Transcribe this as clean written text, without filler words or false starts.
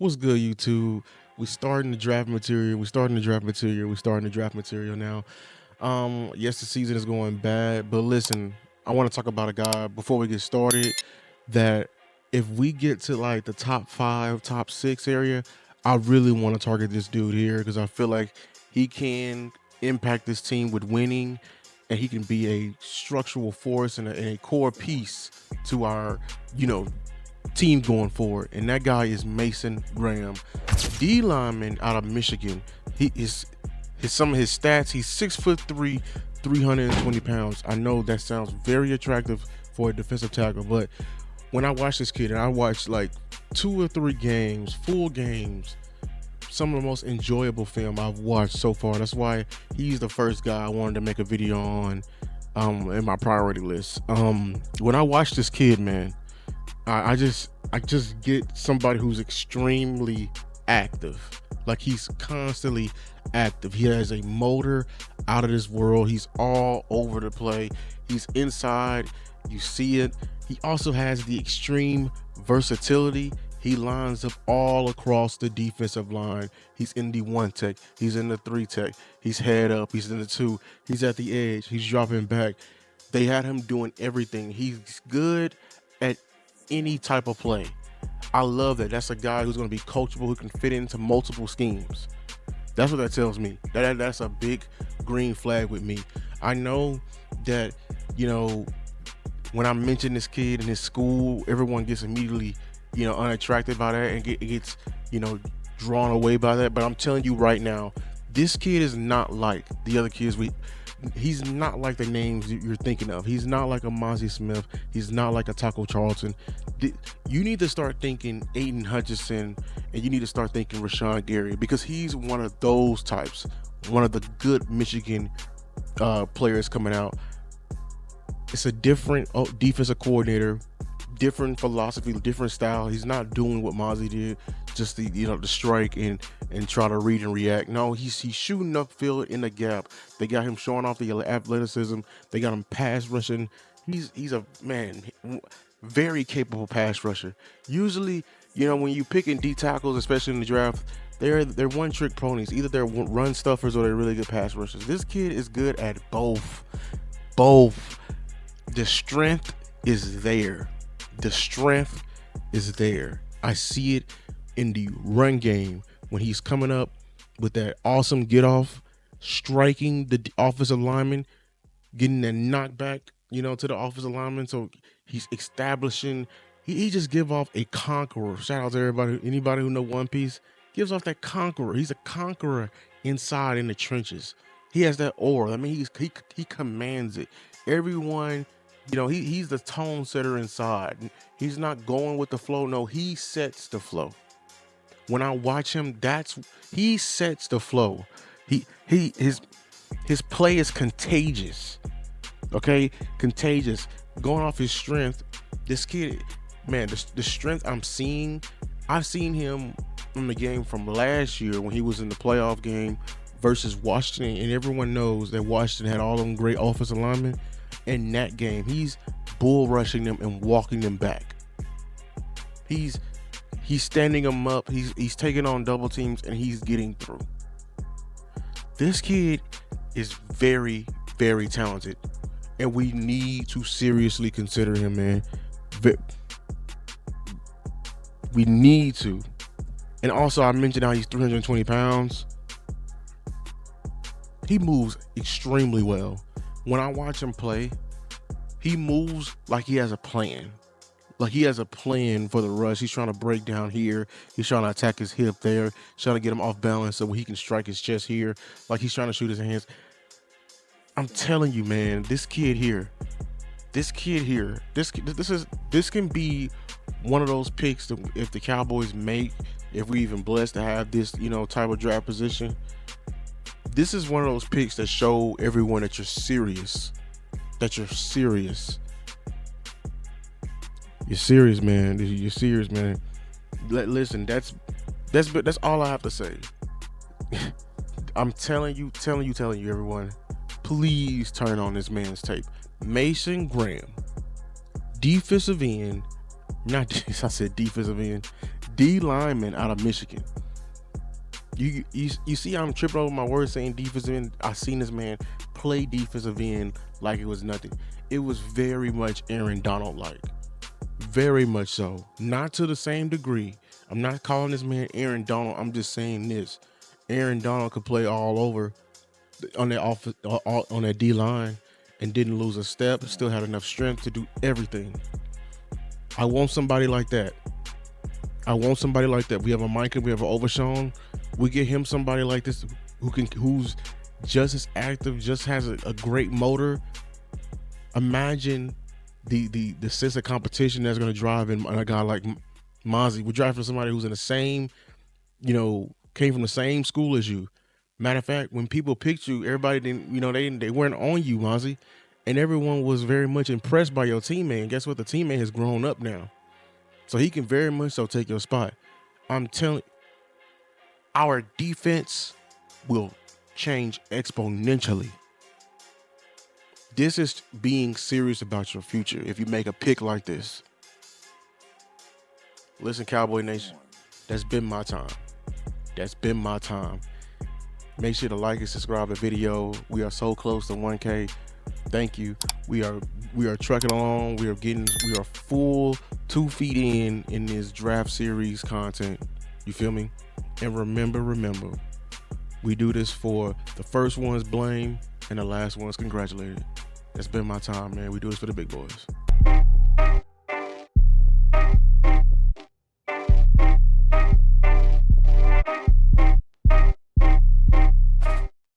What's good, YouTube? We starting the draft material. We starting the draft material. We starting the draft material now. Yes, the season is going bad, but listen, I want to talk about a guy before we get started. That if we get to like the top five, top six area, I really want to target this dude here because I feel like he can impact this team with winning, and he can be a structural force and a core piece to our, you know, team going forward, and that guy is Mason Graham, D lineman out of Michigan. He is some of his stats. He's 6'3", 320 pounds. I know that sounds very attractive for a defensive tackle, but when I watch this kid, and I watched like 2 or 3 games, full games, some of the most enjoyable film I've watched so far. That's why he's the first guy I wanted to make a video on in my priority list. When I watch this kid, man, I just get somebody who's extremely active. Like he's constantly active. He has a motor out of this world. He's all over the play. He's inside. You see it. He also has the extreme versatility. He lines up all across the defensive line. He's in the 1 tech. He's in the 3 tech. He's head up. He's in the 2. He's at the edge. He's dropping back. They had him doing everything. He's good at any type of play. I love that. That's a guy who's going to be coachable, who can fit into multiple schemes. That's what that tells me. That's a big green flag with me. I know that, when I mention this kid in his school, everyone gets immediately, unattracted by that and gets, drawn away by that. But I'm telling you right now, this kid is not like the other kids he's not like the names you're thinking of. He's not like a Mozzie Smith. He's not like a Taco Charlton. You need to start thinking Aiden Hutchinson, and you need to start thinking Rashawn Gary, because he's one of those types, one of the good Michigan players coming out. It's a different defensive coordinator, different philosophy, different style. He's not doing what Mozzie did, just the strike and try to read and react. No, he's shooting upfield in the gap. They got him showing off the athleticism. They got him pass rushing. He's a man, very capable pass rusher. Usually, when you picking D tackles, especially in the draft, they're one trick ponies. Either they're run stuffers or they're really good pass rushers. This kid is good at both. The strength is there. The strength is there. I see it in the run game when he's coming up with that awesome get off, striking the offensive lineman, getting that knockback, to the offensive lineman. So he's establishing. He just give off a conqueror. Shout out to anybody who know One Piece. Gives off that conqueror. He's a conqueror inside in the trenches. He has that aura. I mean, he commands it. Everyone. He's the tone setter inside. He's not going with the flow. No, he sets the flow. When I watch him, he sets the flow. His play is contagious. Okay, contagious. Going off his strength, this kid, man, the strength I've seen him from the game from last year when he was in the playoff game versus Washington, and everyone knows that Washington had all them great offensive linemen. In that game, he's bull rushing them and walking them back. He's standing them up. He's taking on double teams and he's getting through. This kid is very, very talented, and we need to seriously consider him, man. We need to. And also, I mentioned how he's 320 pounds. He moves extremely well. When I watch him play, he moves like he has a plan. Like he has a plan for the rush. He's trying to break down here. He's trying to attack his hip there. He's trying to get him off balance so he can strike his chest here. Like he's trying to shoot his hands. I'm telling you, man, this kid here, this can be one of those picks that if the Cowboys make, if we even blessed to have this, type of draft position. This is one of those picks that show everyone that you're serious. You're serious, man. You're serious, man. Listen, that's all I have to say. I'm telling you, everyone. Please turn on this man's tape. Mason Graham, defensive end, Not I said defensive end, D lineman out of Michigan. You see I'm tripping over my words saying defensive end. I seen this man play defensive end like it was nothing. It was very much Aaron Donald like. Very much so. Not to the same degree. I'm not calling this man Aaron Donald. I'm just saying this. Aaron Donald could play all over on that on that D line and didn't lose a step. Still had enough strength to do everything. I want somebody like that. I want somebody like that. We have a Micah, we have an Overshawn. We get him somebody like this who's just as active, just has a great motor. Imagine the sense of competition that's going to drive in a guy like Mozzie. We drive for somebody who's in the same, came from the same school as you. Matter of fact, when people picked you, everybody didn't, they weren't on you, Mozzie, and everyone was very much impressed by your teammate. And guess what? The teammate has grown up now, so he can very much so take your spot. I'm telling. Our defense will change exponentially. This is being serious about your future if you make a pick like this. Listen, Cowboy Nation, that's been my time. That's been my time. Make sure to like and subscribe the video. We are so close to 1K. Thank you. We are trucking along. We are full 2 feet in this draft series content. You feel me? And remember, we do this for the first one's blame and the last one's congratulated. That's been my time, man. We do this for the big boys.